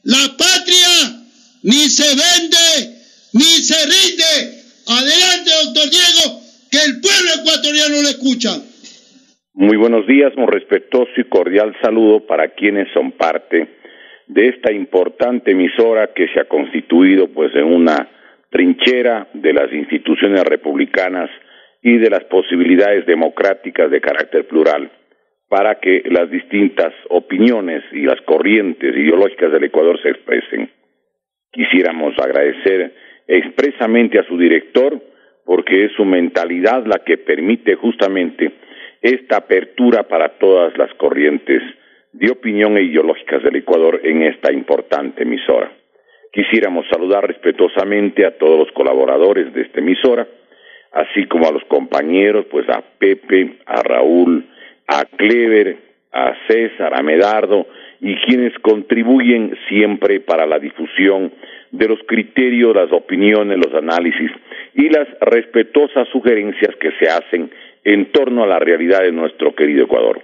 La patria ni se vende ni se rinde. Adelante, doctor Diego, que el pueblo ecuatoriano lo escucha. Muy buenos días, un respetuoso y cordial saludo para quienes son parte de esta importante emisora que se ha constituido pues en una trinchera de las instituciones republicanas y de las posibilidades democráticas de carácter plural para que las distintas opiniones y las corrientes ideológicas del Ecuador se expresen. Quisiéramos agradecer expresamente a su director porque es su mentalidad la que permite justamente esta apertura para todas las corrientes de opinión e ideológicas del Ecuador en esta importante emisora. Quisiéramos saludar respetuosamente a todos los colaboradores de esta emisora, así como a los compañeros, pues a Pepe, a Raúl, a Clever, a César, a Medardo, y quienes contribuyen siempre para la difusión de los criterios, las opiniones, los análisis y las respetuosas sugerencias que se hacen en torno a la realidad de nuestro querido Ecuador.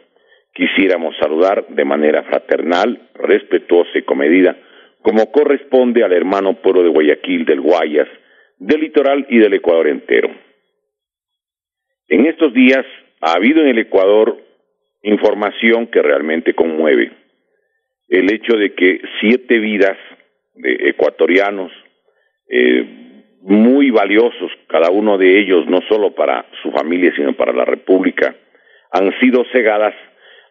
Quisiéramos saludar de manera fraternal, respetuosa y comedida, como corresponde al hermano pueblo de Guayaquil, del Guayas, del litoral y del Ecuador entero. En estos días ha habido en el Ecuador información que realmente conmueve. El hecho de que 7 vidas de ecuatorianos, muy valiosos, cada uno de ellos, no solo para su familia, sino para la República, han sido cegadas,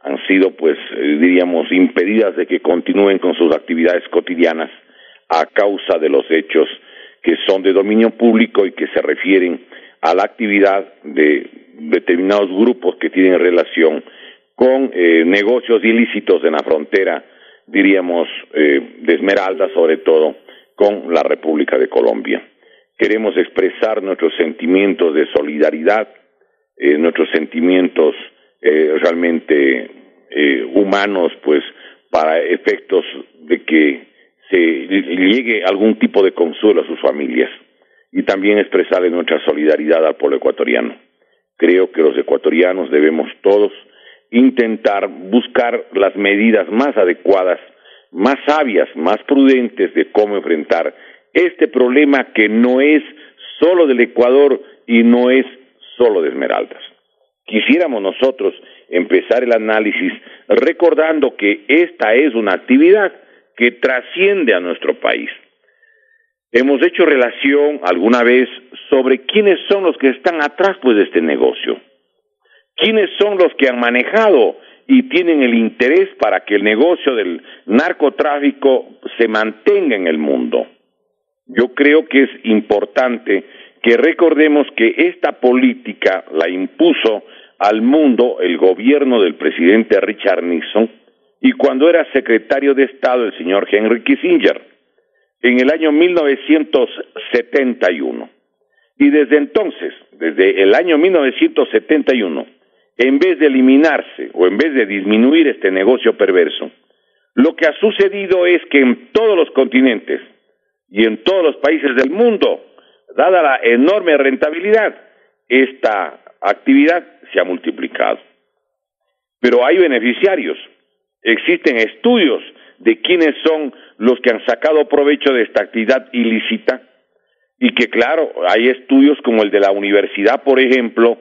han sido, diríamos, impedidas de que continúen con sus actividades cotidianas a causa de los hechos que son de dominio público y que se refieren a la actividad de determinados grupos que tienen relación con negocios ilícitos en la frontera, diríamos, de Esmeralda, sobre todo, con la República de Colombia. Queremos expresar nuestros sentimientos de solidaridad, nuestros sentimientos realmente humanos, pues, para efectos de que se llegue algún tipo de consuelo a sus familias, y también expresarle nuestra solidaridad al pueblo ecuatoriano. Creo que los ecuatorianos debemos todos intentar buscar las medidas más adecuadas, más sabias, más prudentes de cómo enfrentar este problema que no es solo del Ecuador y no es solo de Esmeraldas. Quisiéramos nosotros empezar el análisis recordando que esta es una actividad que trasciende a nuestro país. Hemos hecho relación alguna vez sobre quiénes son los que están atrás de este negocio, quiénes son los que han manejado y tienen el interés para que el negocio del narcotráfico se mantenga en el mundo. Yo creo que es importante que recordemos que esta política la impuso al mundo el gobierno del presidente Richard Nixon y cuando era secretario de Estado el señor Henry Kissinger en el año 1971. Y desde entonces, desde el año 1971, en vez de eliminarse o en vez de disminuir este negocio perverso, lo que ha sucedido es que en todos los continentes y en todos los países del mundo, dada la enorme rentabilidad, esta actividad se ha multiplicado. Pero hay beneficiarios, existen estudios de quiénes son los que han sacado provecho de esta actividad ilícita y que, claro, hay estudios como el de la universidad, por ejemplo,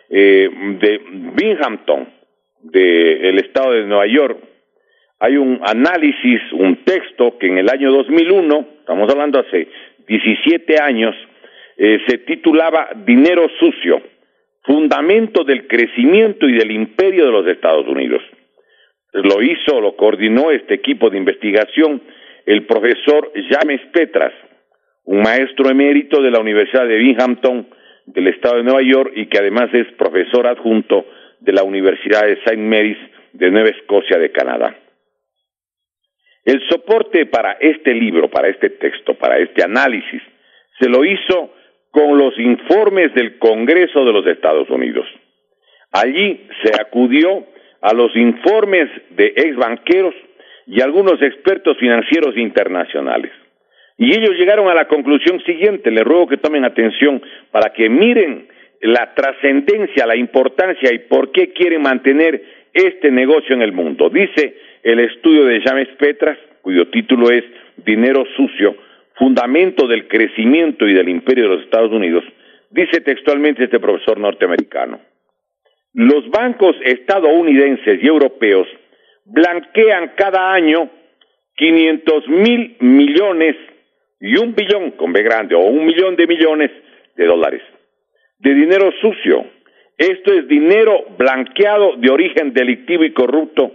de Binghamton, del estado de Nueva York. Hay un análisis, un texto que en el año 2001, estamos hablando hace 17 años, se titulaba Dinero sucio, fundamento del crecimiento y del imperio de los Estados Unidos. Lo coordinó este equipo de investigación el profesor James Petras, un maestro emérito de la Universidad de Binghamton del estado de Nueva York y que además es profesor adjunto de la Universidad de St. Mary's de Nueva Escocia de Canadá. El soporte para este libro, para este texto, para este análisis, se lo hizo con los informes del Congreso de los Estados Unidos. Allí se acudió a los informes de exbanqueros y algunos expertos financieros internacionales. Y ellos llegaron a la conclusión siguiente, les ruego que tomen atención para que miren la trascendencia, la importancia y por qué quieren mantener este negocio en el mundo. Dice el estudio de James Petras, cuyo título es Dinero Sucio, Fundamento del Crecimiento y del Imperio de los Estados Unidos, dice textualmente este profesor norteamericano: los bancos estadounidenses y europeos blanquean cada año 500,000 millones y 1 billón, con B grande, o 1 millón de millones de dólares de dinero sucio. Esto es dinero blanqueado de origen delictivo y corrupto,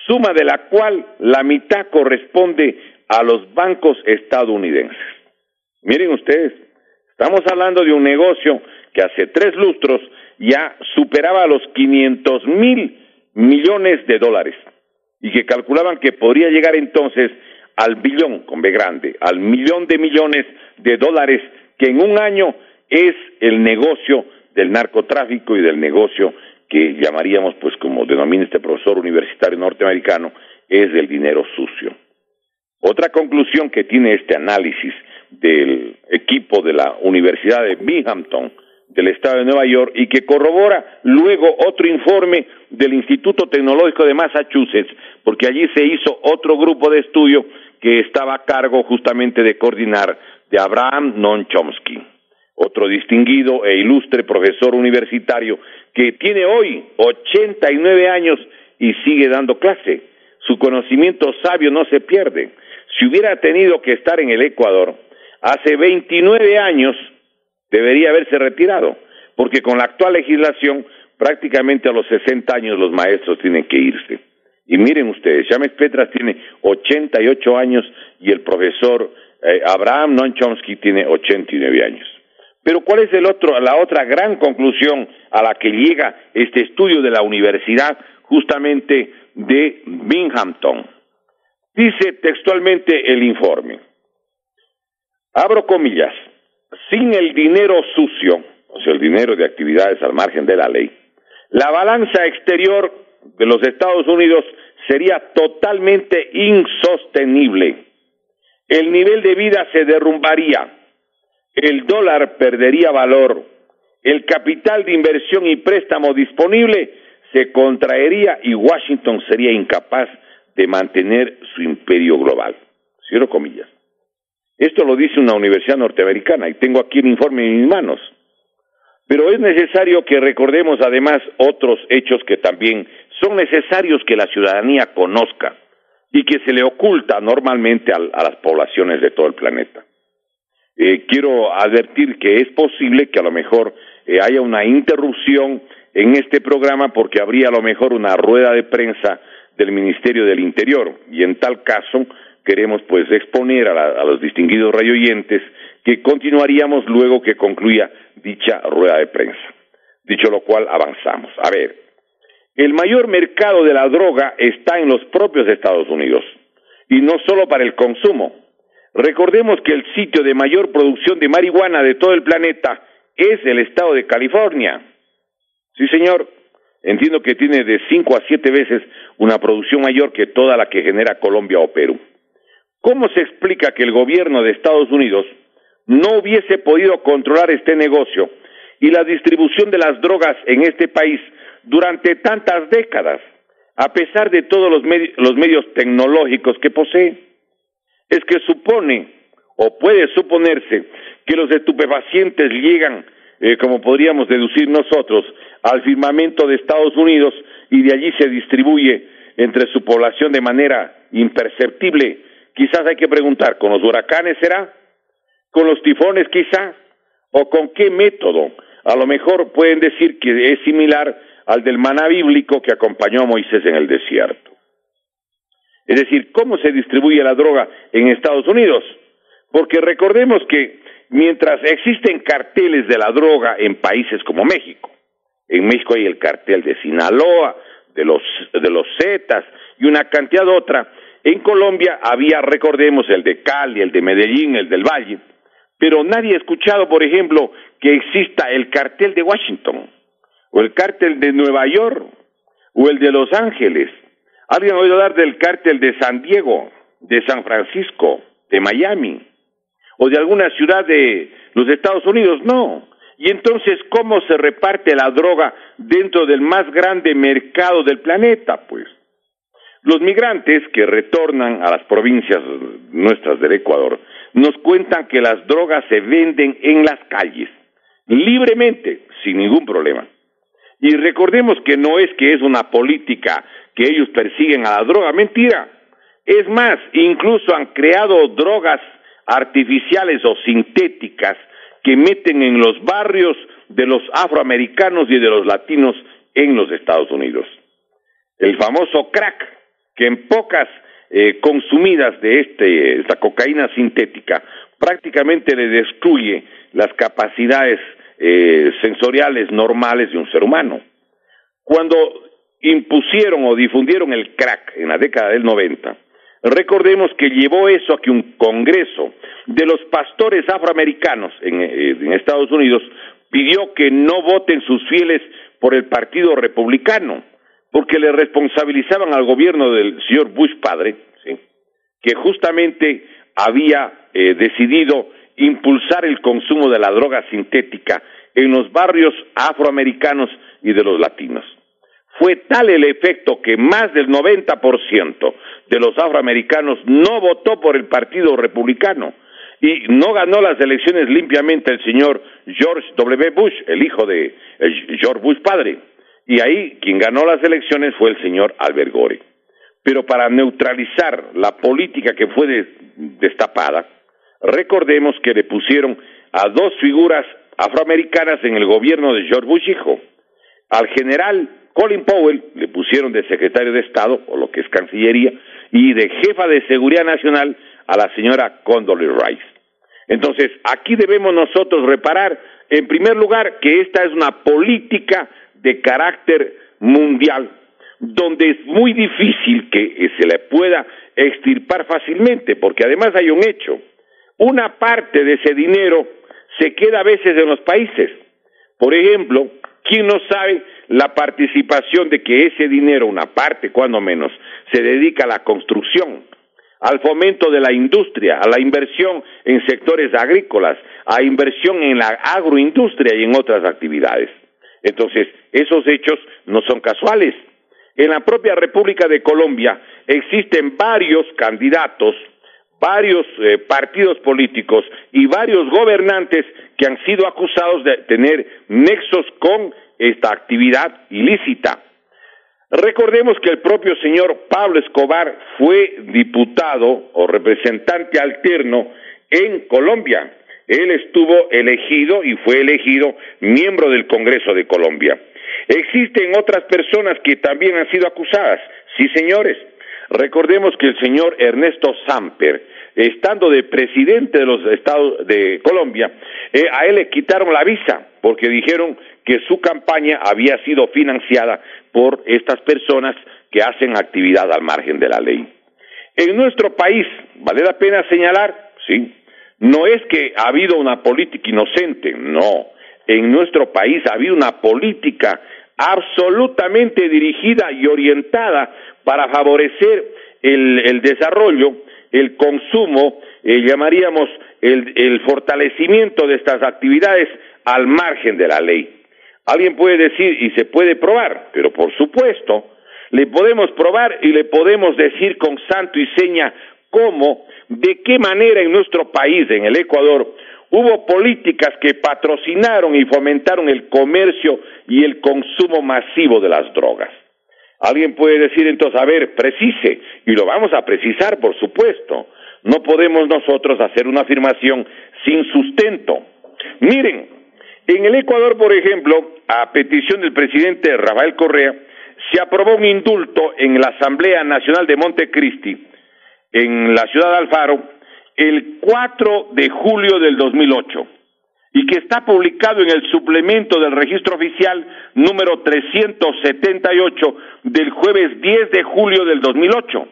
suma de la cual la mitad corresponde a los bancos estadounidenses. Miren ustedes, estamos hablando de un negocio que hace 3 lustros ya superaba los 500,000 millones de dólares y que calculaban que podría llegar entonces al billón, con B grande, al millón de millones de dólares, que en un año es el negocio del narcotráfico y del negocio que llamaríamos, pues como denomina este profesor universitario norteamericano, es del dinero sucio. Otra conclusión que tiene este análisis del equipo de la Universidad de Binghamton, del estado de Nueva York, y que corrobora luego otro informe del Instituto Tecnológico de Massachusetts, porque allí se hizo otro grupo de estudio que estaba a cargo justamente de coordinar de Abraham Noam Chomsky, otro distinguido e ilustre profesor universitario que tiene hoy 89 años y sigue dando clase. Su conocimiento sabio no se pierde. Si hubiera tenido que estar en el Ecuador, hace 29 años debería haberse retirado, porque con la actual legislación prácticamente a los 60 años los maestros tienen que irse. Y miren ustedes, James Petras tiene 88 años y el profesor Abraham Noam Chomsky tiene 89 años. Pero ¿cuál es la otra gran conclusión a la que llega este estudio de la Universidad justamente de Binghamton? Dice textualmente el informe, abro comillas: sin el dinero sucio, o sea, el dinero de actividades al margen de la ley, la balanza exterior de los Estados Unidos sería totalmente insostenible. El nivel de vida se derrumbaría, el dólar perdería valor, el capital de inversión y préstamo disponible se contraería y Washington sería incapaz de mantener su imperio global. Cierro comillas. Esto lo dice una universidad norteamericana y tengo aquí el informe en mis manos. Pero es necesario que recordemos además otros hechos que también son necesarios que la ciudadanía conozca y que se le oculta normalmente a las poblaciones de todo el planeta. Quiero advertir que es posible que a lo mejor haya una interrupción en este programa porque habría a lo mejor una rueda de prensa del Ministerio del Interior y en tal caso queremos pues exponer a los distinguidos radioyentes que continuaríamos luego que concluya dicha rueda de prensa. Dicho lo cual, avanzamos. A ver, el mayor mercado de la droga está en los propios Estados Unidos y no solo para el consumo. Recordemos que el sitio de mayor producción de marihuana de todo el planeta es el estado de California. Sí, señor. Entiendo que tiene de 5 a 7 veces una producción mayor que toda la que genera Colombia o Perú. ¿Cómo se explica que el gobierno de Estados Unidos no hubiese podido controlar este negocio y la distribución de las drogas en este país durante tantas décadas, a pesar de todos los medios tecnológicos que posee? Es que supone, o puede suponerse, que los estupefacientes llegan, como podríamos deducir nosotros, al firmamento de Estados Unidos y de allí se distribuye entre su población de manera imperceptible. Quizás hay que preguntar, ¿con los huracanes será? ¿Con los tifones quizá? ¿O con qué método? A lo mejor pueden decir que es similar al del maná bíblico que acompañó a Moisés en el desierto. Es decir, ¿cómo se distribuye la droga en Estados Unidos? Porque recordemos que mientras existen carteles de la droga en países como México, en México hay el cartel de Sinaloa, de los Zetas y una cantidad otra. En Colombia había, recordemos, el de Cali, el de Medellín, el del Valle, pero nadie ha escuchado, por ejemplo, que exista el cartel de Washington, o el cartel de Nueva York, o el de Los Ángeles. ¿Alguien ha oído hablar del cartel de San Diego, de San Francisco, de Miami, o de alguna ciudad de los Estados Unidos? No. Y entonces, ¿cómo se reparte la droga dentro del más grande mercado del planeta? Pues Los migrantes que retornan a las provincias nuestras del Ecuador nos cuentan que las drogas se venden en las calles, libremente, sin ningún problema. Y recordemos que no es que es una política que ellos persiguen a la droga, mentira. Es más, incluso han creado drogas artificiales o sintéticas que meten en los barrios de los afroamericanos y de los latinos en los Estados Unidos. El famoso crack, que en pocas consumidas de esta cocaína sintética prácticamente le destruye las capacidades sensoriales normales de un ser humano. Cuando impusieron o difundieron el crack en la década del 90, recordemos que llevó eso a que un congreso de los pastores afroamericanos en Estados Unidos pidió que no voten sus fieles por el Partido Republicano, porque le responsabilizaban al gobierno del señor Bush padre, ¿sí?, que justamente había decidido impulsar el consumo de la droga sintética en los barrios afroamericanos y de los latinos. Fue tal el efecto que más del 90% de los afroamericanos no votó por el Partido Republicano y no ganó las elecciones limpiamente el señor George W. Bush, el hijo de George Bush padre. Y ahí quien ganó las elecciones fue el señor Albert Gore. Pero para neutralizar la política que fue destapada, recordemos que le pusieron a dos figuras afroamericanas en el gobierno de George Bush hijo. Al general Colin Powell le pusieron de secretario de Estado, o lo que es Cancillería, y de jefa de Seguridad Nacional a la señora Condoleezza Rice. Entonces, aquí debemos nosotros reparar, en primer lugar, que esta es una política de carácter mundial, donde es muy difícil que se le pueda extirpar fácilmente, porque además hay un hecho. Una parte de ese dinero se queda a veces en los países. Por ejemplo, ¿quién no sabe la participación de que ese dinero, una parte cuando menos, se dedica a la construcción, al fomento de la industria, a la inversión en sectores agrícolas, a inversión en la agroindustria y en otras actividades? Entonces, esos hechos no son casuales. En la propia República de Colombia existen varios candidatos, varios partidos políticos y varios gobernantes que han sido acusados de tener nexos con esta actividad ilícita. Recordemos que el propio señor Pablo Escobar fue diputado o representante alterno en Colombia. Él estuvo elegido y fue elegido miembro del Congreso de Colombia. Existen otras personas que también han sido acusadas. Sí, señores. Recordemos que el señor Ernesto Samper, estando de presidente de los Estados de Colombia, a él le quitaron la visa porque dijeron que su campaña había sido financiada por estas personas que hacen actividad al margen de la ley. En nuestro país, vale la pena señalar, sí, no es que ha habido una política inocente, no. En nuestro país ha habido una política absolutamente dirigida y orientada para favorecer el desarrollo, el consumo, llamaríamos el fortalecimiento de estas actividades al margen de la ley. Alguien puede decir, y se puede probar, pero por supuesto, le podemos probar y le podemos decir con santo y seña cómo, de qué manera en nuestro país, en el Ecuador, hubo políticas que patrocinaron y fomentaron el comercio y el consumo masivo de las drogas. Alguien puede decir entonces, a ver, precise, y lo vamos a precisar, por supuesto. No podemos nosotros hacer una afirmación sin sustento. Miren, en el Ecuador, por ejemplo, a petición del presidente Rafael Correa, se aprobó un indulto en la Asamblea Nacional de Montecristi, en la ciudad de Alfaro, el 4 de julio del 2008, y que está publicado en el suplemento del registro oficial número 378 del jueves 10 de julio del 2008,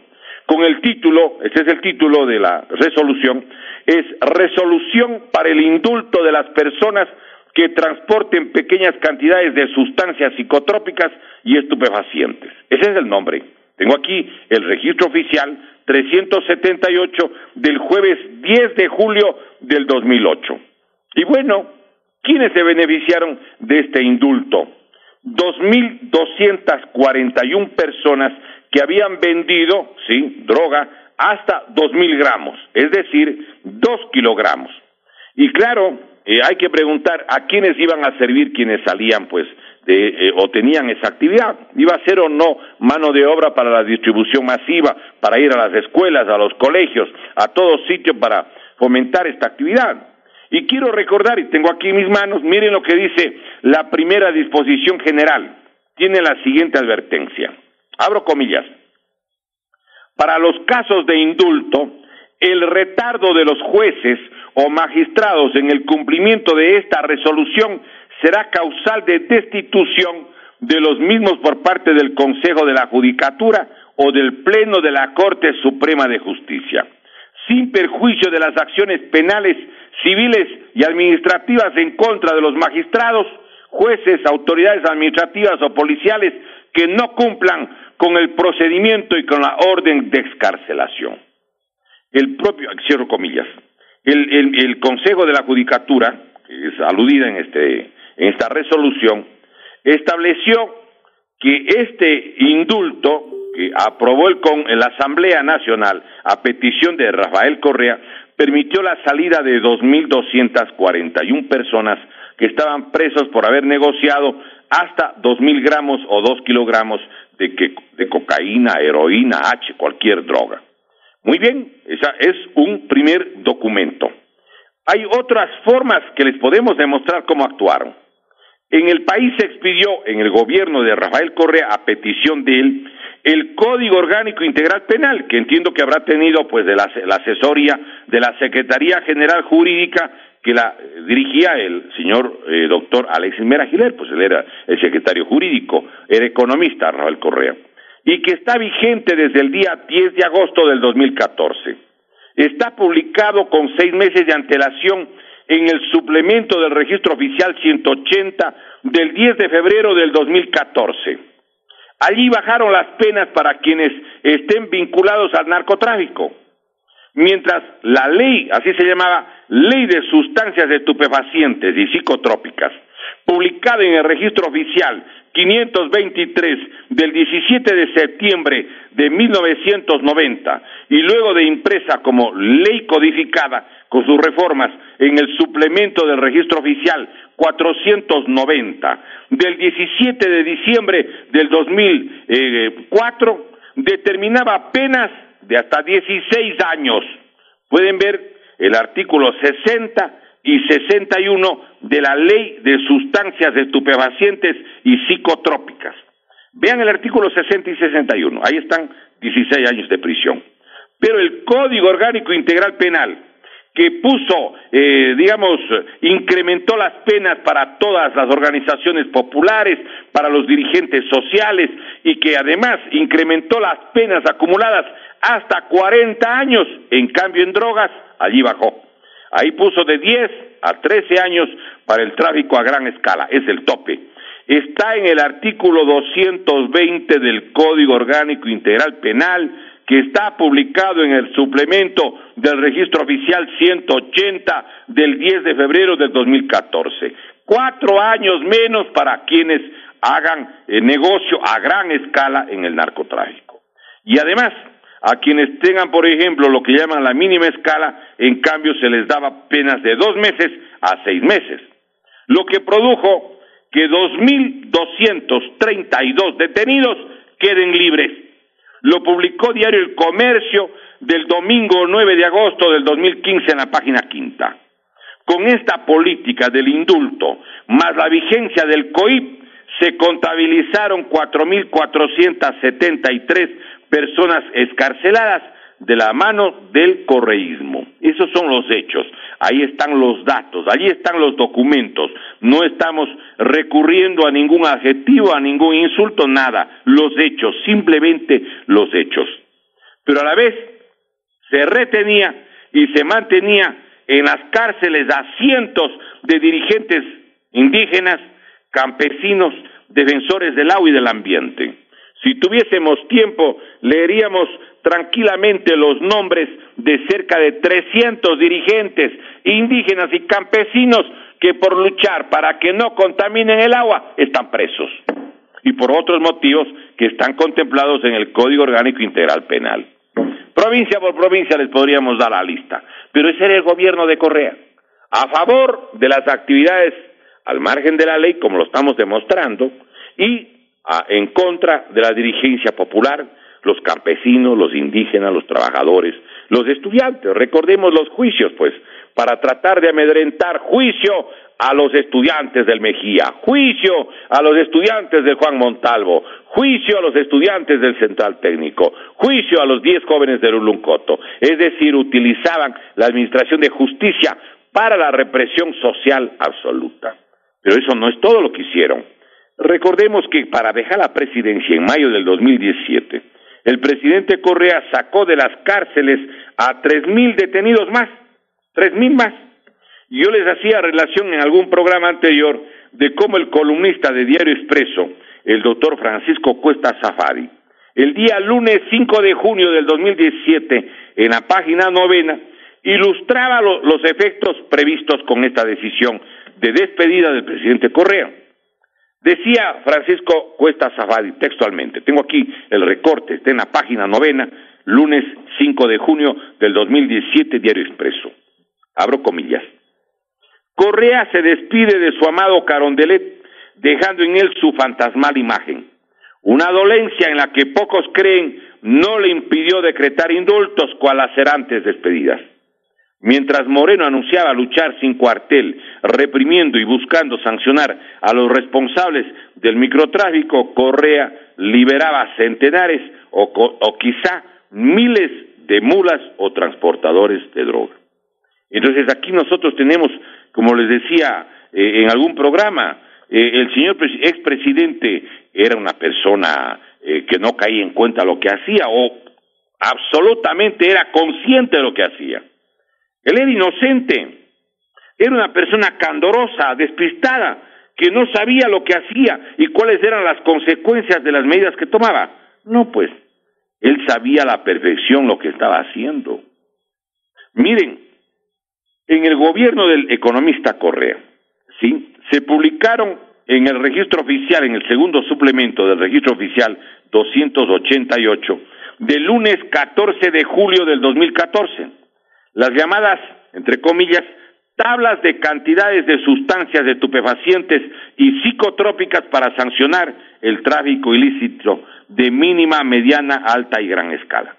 con el título, ese es el título de la resolución, es Resolución para el indulto de las personas que transporten pequeñas cantidades de sustancias psicotrópicas y estupefacientes. Ese es el nombre. Tengo aquí el registro oficial 378 del jueves 10 de julio del 2008. Y bueno, ¿quiénes se beneficiaron de este indulto? 2.241 personas que habían vendido, sí, droga, hasta 2.000 gramos, es decir, 2 kilogramos. Y claro, hay que preguntar a quiénes iban a servir quienes salían, pues, o tenían esa actividad. ¿Iba a ser o no mano de obra para la distribución masiva, para ir a las escuelas, a los colegios, a todos sitios para fomentar esta actividad? Y quiero recordar, y tengo aquí en mis manos, miren lo que dice la primera disposición general. Tiene la siguiente advertencia. Abro comillas. Para los casos de indulto, el retardo de los jueces o magistrados en el cumplimiento de esta resolución será causal de destitución de los mismos por parte del Consejo de la Judicatura o del Pleno de la Corte Suprema de Justicia, sin perjuicio de las acciones penales, civiles y administrativas en contra de los magistrados, jueces, autoridades administrativas o policiales que no cumplan con el procedimiento y con la orden de excarcelación. El propio, cierro comillas, el Consejo de la Judicatura, que es aludida en esta resolución, estableció que este indulto que aprobó la Asamblea Nacional a petición de Rafael Correa permitió la salida de 2.241 personas que estaban presos por haber negociado hasta 2.000 gramos o 2 kilogramos de cocaína, heroína, cualquier droga. Muy bien, esa es un primer documento. Hay otras formas que les podemos demostrar cómo actuaron. En el país se expidió, en el gobierno de Rafael Correa, a petición de él, el Código Orgánico Integral Penal, que entiendo que habrá tenido pues de la asesoría de la Secretaría General Jurídica, que la dirigía el señor doctor Alexis Mera Giler, pues él era el secretario jurídico, era economista Rafael Correa, y que está vigente desde el día 10 de agosto del 2014. Está publicado con 6 meses de antelación en el suplemento del registro oficial 180 del 10 de febrero del 2014. Allí bajaron las penas para quienes estén vinculados al narcotráfico, mientras la ley, así se llamaba, Ley de Sustancias Estupefacientes y Psicotrópicas, publicada en el registro oficial 523 del 17 de septiembre de 1990 y luego de impresa como ley codificada con sus reformas en el suplemento del registro oficial 490 del 17 de diciembre del 2004, determinaba penas de hasta 16 años. Pueden ver el artículo 60 y 61 de la Ley de Sustancias Estupefacientes y Psicotrópicas. Vean el artículo 60 y 61, ahí están 16 años de prisión. Pero el Código Orgánico Integral Penal, que puso, incrementó las penas para todas las organizaciones populares, para los dirigentes sociales, y que además incrementó las penas acumuladas hasta 40 años, en cambio en drogas, allí bajó. Ahí puso de 10 a 13 años para el tráfico a gran escala, es el tope. Está en el artículo 220 del Código Orgánico Integral Penal, que está publicado en el suplemento del registro oficial 180 del 10 de febrero del 2014. 4 años menos para quienes hagan negocio a gran escala en el narcotráfico. Y además, a quienes tengan, por ejemplo, lo que llaman la mínima escala, en cambio se les daba penas de 2 meses a 6 meses, lo que produjo que 2.232 detenidos queden libres. Lo publicó Diario El Comercio del domingo 9 de agosto del 2015 en la página 5. Con esta política del indulto, más la vigencia del COIP, se contabilizaron 4.473 personas excarceladas de la mano del correísmo. Esos son los hechos, ahí están los datos, allí están los documentos, no estamos recurriendo a ningún adjetivo, a ningún insulto, nada, los hechos, simplemente los hechos. Pero a la vez se retenía y se mantenía en las cárceles a cientos de dirigentes indígenas, campesinos, defensores del agua y del ambiente. Si tuviésemos tiempo, leeríamos tranquilamente los nombres de cerca de 300 dirigentes indígenas y campesinos que por luchar para que no contaminen el agua están presos. y por otros motivos que están contemplados en el Código Orgánico Integral Penal. Provincia por provincia les podríamos dar la lista, pero ese era el gobierno de Correa, a favor de las actividades al margen de la ley, como lo estamos demostrando, y en contra de la dirigencia popular, los campesinos, los indígenas, los trabajadores, los estudiantes. Recordemos los juicios, pues, para tratar de amedrentar. Juicio a los estudiantes del Mejía, juicio a los estudiantes del Juan Montalvo, juicio a los estudiantes del Central Técnico, juicio a los 10 jóvenes del Uluncoto. Es decir, utilizaban la administración de justicia para la represión social absoluta. Pero eso no es todo lo que hicieron. Recordemos que para dejar la presidencia en mayo del 2017, el presidente Correa sacó de las cárceles a 3,000 detenidos más, 3,000 más. Yo les hacía relación en algún programa anterior de cómo el columnista de Diario Expreso, el doctor Francisco Cuesta Safari, el día lunes 5 de junio del 2017, en la página 9, ilustraba los efectos previstos con esta decisión de despedida del presidente Correa. Decía Francisco Cuesta Safari textualmente, tengo aquí el recorte, está en la página 9, lunes 5 de junio del 2017, Diario Expreso. Abro comillas. Correa se despide de su amado Carondelet, dejando en él su fantasmal imagen. Una dolencia en la que pocos creen no le impidió decretar indultos cual lacerantes despedidas. Mientras Moreno anunciaba luchar sin cuartel, reprimiendo y buscando sancionar a los responsables del microtráfico, Correa liberaba centenares o quizá miles de mulas o transportadores de droga. Entonces aquí nosotros tenemos, como les decía en algún programa, el señor expresidente era una persona que no caía en cuenta lo que hacía o absolutamente era consciente de lo que hacía. Él era inocente, era una persona candorosa, despistada, que no sabía lo que hacía y cuáles eran las consecuencias de las medidas que tomaba. No, pues, él sabía a la perfección lo que estaba haciendo. Miren, en el gobierno del economista Correa, ¿sí?, se publicaron en el registro oficial, en el segundo suplemento del registro oficial 288, del lunes 14 de julio del 2014, las llamadas, entre comillas, tablas de cantidades de sustancias estupefacientes y psicotrópicas para sancionar el tráfico ilícito de mínima, mediana, alta y gran escala.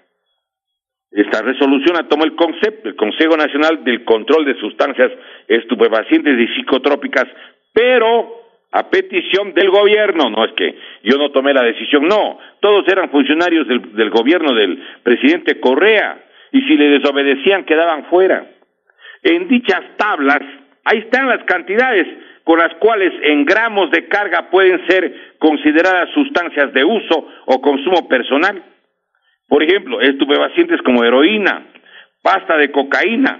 Esta resolución la tomó el Consejo Nacional del Control de Sustancias Estupefacientes y Psicotrópicas, pero a petición del gobierno. No es que yo no tomé la decisión, no, todos eran funcionarios del gobierno del presidente Correa, y si le desobedecían quedaban fuera. En dichas tablas, ahí están las cantidades con las cuales en gramos de carga pueden ser consideradas sustancias de uso o consumo personal. Por ejemplo, estupefacientes como heroína, pasta de cocaína,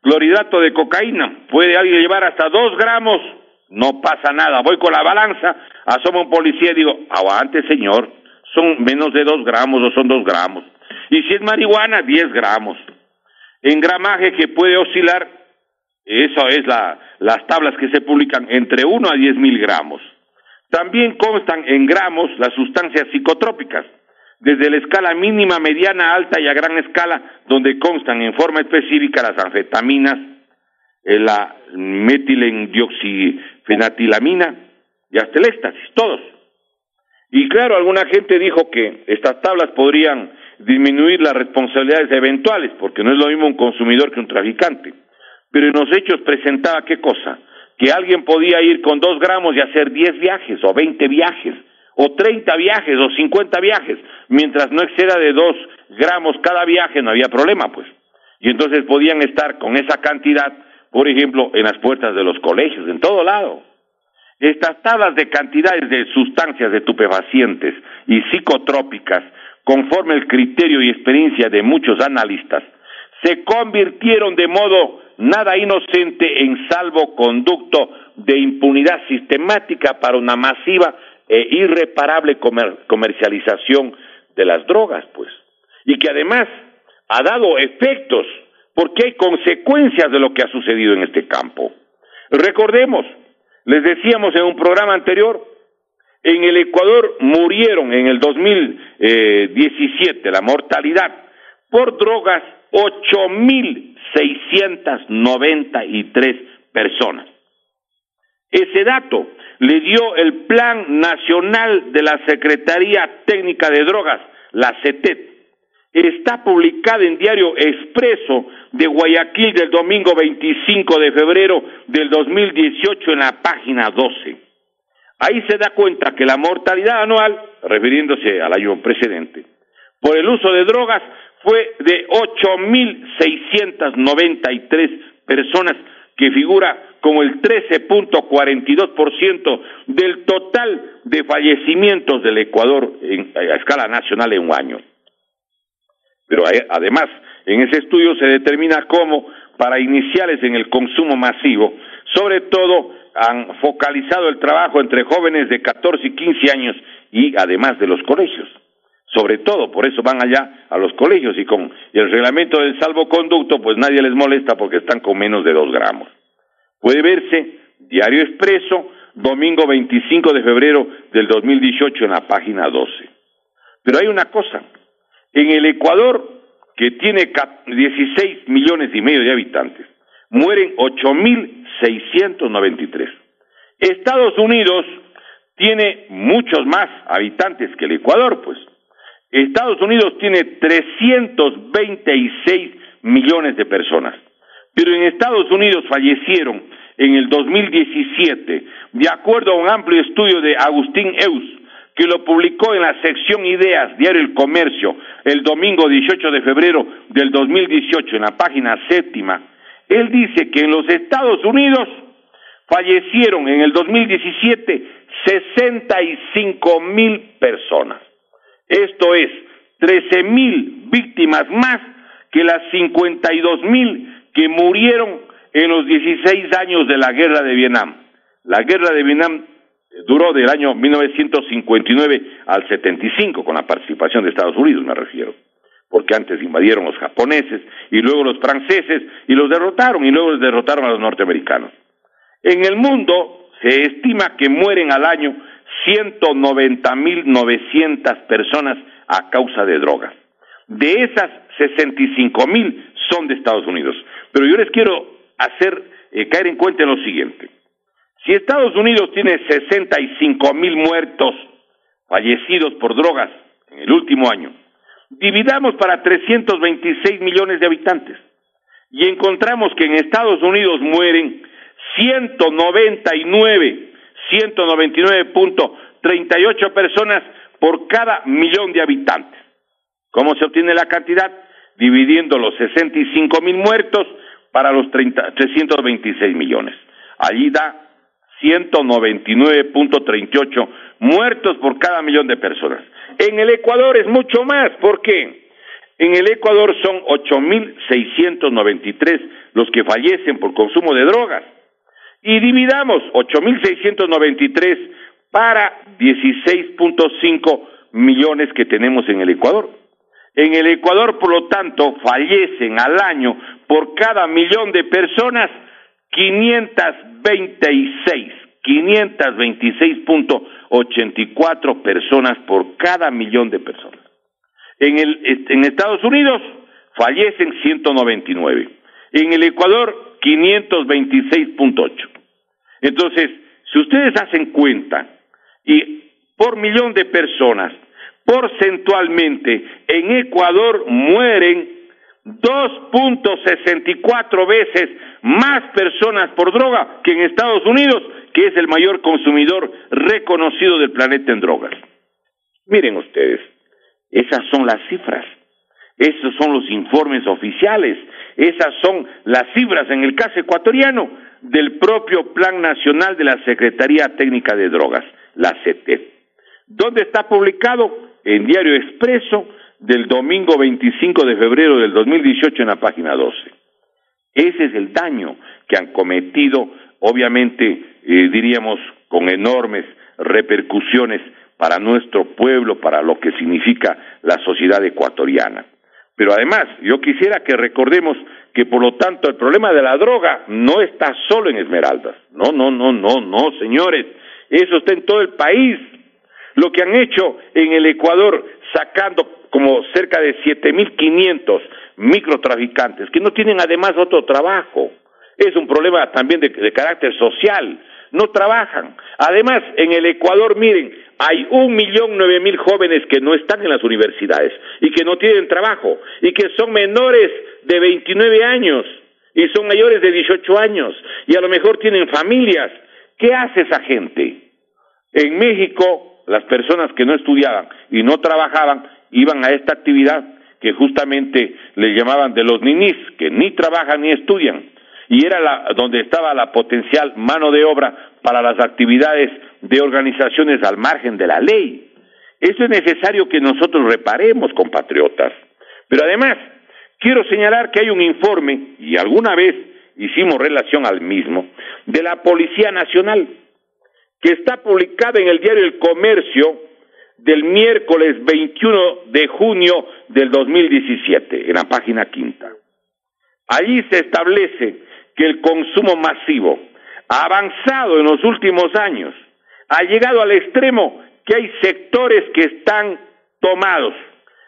clorhidrato de cocaína, puede alguien llevar hasta 2 gramos, no pasa nada, voy con la balanza, asoma un policía y digo, aguante señor, son menos de 2 gramos o son 2 gramos. Y si es marihuana, 10 gramos. En gramaje que puede oscilar, eso es las tablas que se publican, entre 1 a 10,000 gramos. También constan en gramos las sustancias psicotrópicas, desde la escala mínima, mediana, alta y a gran escala, donde constan en forma específica las anfetaminas, la metilendioxifenatilamina y hasta el éxtasis, todos. Y claro, alguna gente dijo que estas tablas podrían disminuir las responsabilidades eventuales, porque no es lo mismo un consumidor que un traficante. Pero en los hechos presentaba ¿qué cosa? Que alguien podía ir con 2 gramos y hacer 10 viajes, o 20 viajes, o 30 viajes, o 50 viajes, mientras no exceda de 2 gramos cada viaje, no había problema, pues. Y entonces podían estar con esa cantidad, por ejemplo, en las puertas de los colegios, en todo lado. Estas tablas de cantidades de sustancias estupefacientes y psicotrópicas, conforme el criterio y experiencia de muchos analistas, se convirtieron de modo nada inocente en salvoconducto de impunidad sistemática para una masiva e irreparable comercialización de las drogas, pues, y que además ha dado efectos, porque hay consecuencias de lo que ha sucedido en este campo. Recordemos, les decíamos en un programa anterior, En el Ecuador murieron en el 2017, la mortalidad por drogas, 8.693 personas. Ese dato le dio el Plan Nacional de la Secretaría Técnica de Drogas, la CETED. Está publicada en Diario Expreso de Guayaquil del domingo 25 de febrero del 2018 en la página 12. Ahí se da cuenta que la mortalidad anual, refiriéndose al año precedente, por el uso de drogas fue de 8.693 personas, que figura como el 13.42% del total de fallecimientos del Ecuador a escala nacional en un año. Pero además, en ese estudio se determina cómo, para iniciales en el consumo masivo, sobre todo han focalizado el trabajo entre jóvenes de 14 y 15 años y además de los colegios. Sobre todo, por eso van allá a los colegios y con el reglamento del salvoconducto, pues nadie les molesta porque están con menos de 2 gramos. Puede verse Diario Expreso, domingo 25 de febrero del 2018 en la página 12. Pero hay una cosa, en el Ecuador, que tiene 16 millones y medio de habitantes, mueren 8.693. Estados Unidos tiene muchos más habitantes que el Ecuador, pues. Estados Unidos tiene 326 millones de personas, pero en Estados Unidos fallecieron en el 2017, de acuerdo a un amplio estudio de Agustín Eus, que lo publicó en la sección Ideas, Diario El Comercio, el domingo 18 de febrero del 2018, en la página 7, él dice que en los Estados Unidos fallecieron en el 2017 65,000 personas. Esto es 13,000 víctimas más que las 52,000 que murieron en los 16 años de la Guerra de Vietnam. La Guerra de Vietnam duró del año 1959 al 75, con la participación de Estados Unidos, me refiero, porque antes invadieron los japoneses y luego los franceses y los derrotaron, y luego los derrotaron a los norteamericanos. En el mundo se estima que mueren al año 190,900 personas a causa de drogas. De esas, 65,000 son de Estados Unidos. Pero yo les quiero hacer caer en cuenta en lo siguiente. Si Estados Unidos tiene 65,000 muertos fallecidos por drogas en el último año, dividamos para 326 millones de habitantes y encontramos que en Estados Unidos mueren 199.38 personas por cada millón de habitantes. ¿Cómo se obtiene la cantidad? Dividiendo los 65,000 muertos para los 326 millones. Allí da 199.38 muertos por cada millón de personas. En el Ecuador es mucho más. ¿Por qué? En el Ecuador son 8.693 los que fallecen por consumo de drogas. Y dividamos 8.693 para 16.5 millones que tenemos en el Ecuador. En el Ecuador, por lo tanto, fallecen al año por cada millón de personas 526.84 personas por cada millón de personas. En Estados Unidos fallecen 199. En el Ecuador 526.8. Entonces, si ustedes hacen cuenta y por millón de personas, porcentualmente, en Ecuador mueren 2.64 veces más personas por droga que en Estados Unidos, que es el mayor consumidor reconocido del planeta en drogas. Miren ustedes, esas son las cifras, esos son los informes oficiales, esas son las cifras en el caso ecuatoriano del propio Plan Nacional de la Secretaría Técnica de Drogas, la CETED. ¿Dónde está publicado? En Diario Expreso del domingo 25 de febrero del 2018 en la página 12. Ese es el daño que han cometido, obviamente, diríamos, con enormes repercusiones para nuestro pueblo, para lo que significa la sociedad ecuatoriana. Pero además, yo quisiera que recordemos que, por lo tanto, el problema de la droga no está solo en Esmeraldas. No, señores. Eso está en todo el país. Lo que han hecho en el Ecuador, sacando como cerca de 7.500 microtraficantes, que no tienen además otro trabajo. Es un problema también de carácter social. No trabajan. Además, en el Ecuador, miren, hay 1.009.000 jóvenes que no están en las universidades y que no tienen trabajo y que son menores de 29 años y son mayores de 18 años y a lo mejor tienen familias. ¿Qué hace esa gente? En México, las personas que no estudiaban y no trabajaban iban a esta actividad que justamente le llamaban de los ninis, que ni trabajan ni estudian, y era donde estaba la potencial mano de obra para las actividades de organizaciones al margen de la ley. Eso es necesario que nosotros reparemos, compatriotas. Pero además, quiero señalar que hay un informe, y alguna vez hicimos relación al mismo, de la Policía Nacional, que está publicado en el diario El Comercio del miércoles 21 de junio del 2017, en la página 5. Allí se establece que el consumo masivo ha avanzado en los últimos años, ha llegado al extremo que hay sectores que están tomados,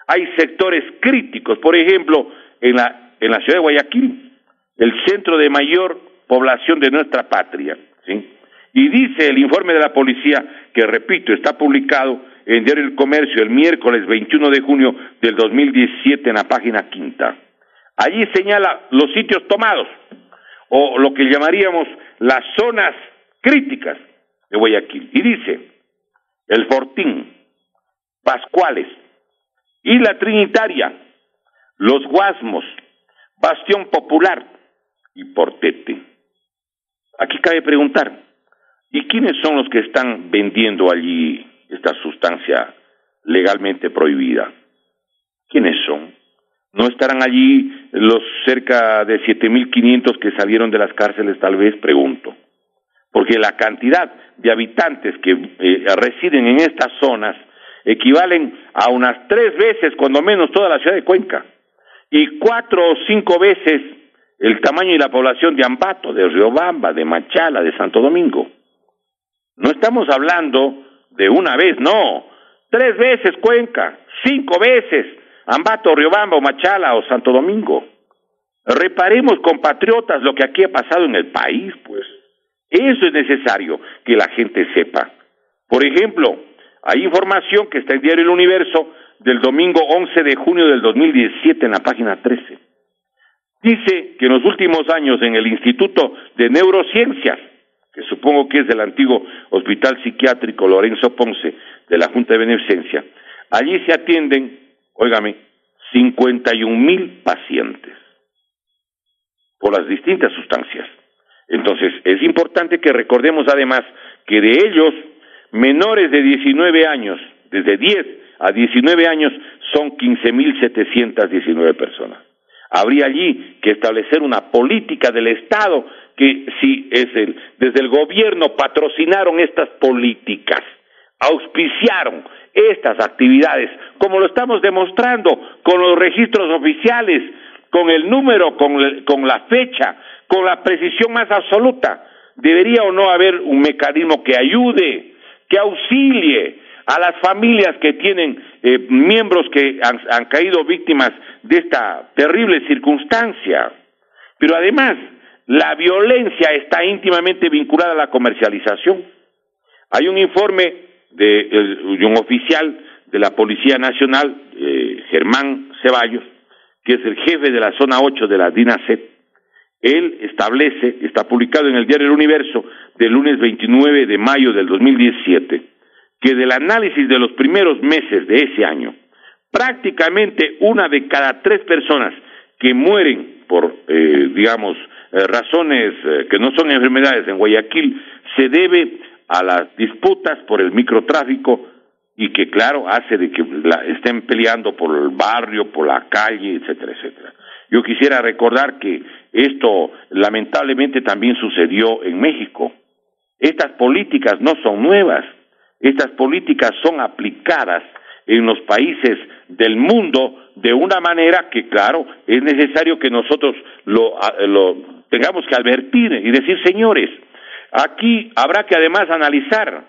hay sectores críticos, por ejemplo, en la ciudad de Guayaquil, el centro de mayor población de nuestra patria, ¿sí? Y dice el informe de la policía, que repito, está publicado en Diario El Comercio el miércoles 21 de junio del 2017 en la página 5. Allí señala los sitios tomados, o lo que llamaríamos las zonas críticas de Guayaquil. Y dice, El Fortín, Pascuales, Isla Trinitaria, Los Guasmos, Bastión Popular y Portete. Aquí cabe preguntar, ¿y quiénes son los que están vendiendo allí esta sustancia legalmente prohibida? ¿Quiénes son? ¿No estarán allí los cerca de 7.500 que salieron de las cárceles, tal vez? Pregunto. Porque la cantidad de habitantes que residen en estas zonas equivalen a unas 3 veces, cuando menos, toda la ciudad de Cuenca, y 4 o 5 veces el tamaño y la población de Ambato, de Riobamba, de Machala, de Santo Domingo. No estamos hablando de una vez, no. 3 veces Cuenca, 5 veces Ambato, Riobamba, o Machala o Santo Domingo. Reparemos, compatriotas, lo que aquí ha pasado en el país, pues. Eso es necesario que la gente sepa. Por ejemplo, hay información que está en Diario El Universo del domingo 11 de junio del 2017 en la página 13. Dice que en los últimos años en el Instituto de Neurociencias, que supongo que es del antiguo Hospital Psiquiátrico Lorenzo Ponce de la Junta de Beneficencia, allí se atienden, óigame, 51,000 pacientes por las distintas sustancias. Entonces, es importante que recordemos además que de ellos, menores de 19 años, desde 10 a 19 años, son 15.719 personas. Habría allí que establecer una política del Estado que si desde el gobierno patrocinaron estas políticas, auspiciaron estas actividades, como lo estamos demostrando con los registros oficiales, con el número, con la fecha, con la precisión más absoluta. Debería o no haber un mecanismo que ayude, que auxilie a las familias que tienen miembros que han caído víctimas de esta terrible circunstancia. Pero además, la violencia está íntimamente vinculada a la comercialización. Hay un informe de un oficial de la Policía Nacional, Germán Ceballos, que es el jefe de la zona 8 de la DINASET. Él establece, está publicado en el Diario El Universo del lunes 29 de mayo del 2017, que del análisis de los primeros meses de ese año, prácticamente 1 de cada 3 personas que mueren por, razones que no son enfermedades en Guayaquil, se debe a las disputas por el microtráfico y que, claro, hace de que estén peleando por el barrio, por la calle, etcétera, etcétera. Yo quisiera recordar que esto lamentablemente también sucedió en México. Estas políticas no son nuevas, estas políticas son aplicadas en los países del mundo de una manera que, claro, es necesario que nosotros lo tengamos que advertir y decir, señores, aquí habrá que además analizar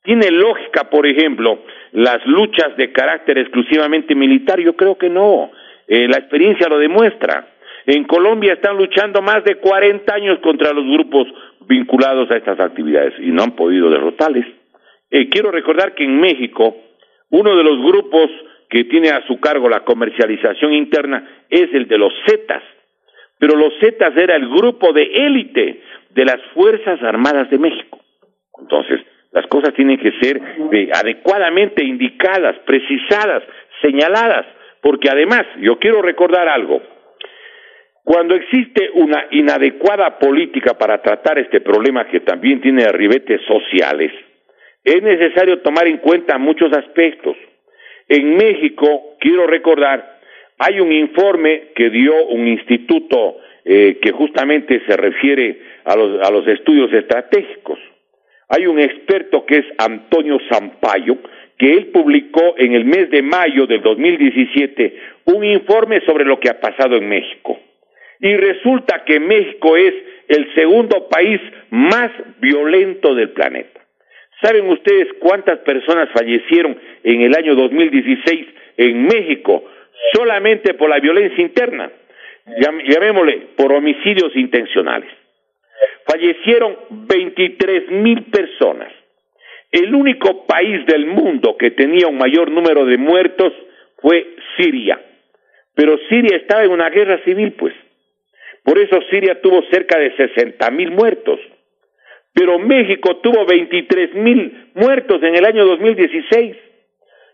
¿Tiene lógica, por ejemplo, las luchas de carácter exclusivamente militar? Yo creo que no. La experiencia lo demuestra. En Colombia están luchando más de 40 años contra los grupos vinculados a estas actividades y no han podido derrotarles. Quiero recordar que en México, uno de los grupos que tiene a su cargo la comercialización interna es el de los Zetas, pero los Zetas era el grupo de élite de las Fuerzas Armadas de México. Entonces, las cosas tienen que ser adecuadamente indicadas, precisadas, señaladas, porque además, yo quiero recordar algo, cuando existe una inadecuada política para tratar este problema que también tiene ribetes sociales, es necesario tomar en cuenta muchos aspectos. En México, quiero recordar, hay un informe que dio un instituto que justamente se refiere a los estudios estratégicos. Hay un experto que es Antonio Sampaio, que él publicó en el mes de mayo del 2017 un informe sobre lo que ha pasado en México. Y resulta que México es el segundo país más violento del planeta. ¿Saben ustedes cuántas personas fallecieron en el año 2016 en México solamente por la violencia interna? Llamémosle por homicidios intencionales. Fallecieron 23,000 personas. El único país del mundo que tenía un mayor número de muertos fue Siria. Pero Siria estaba en una guerra civil, pues. Por eso Siria tuvo cerca de 60,000 muertos. Pero México tuvo 23,000 muertos en el año 2016.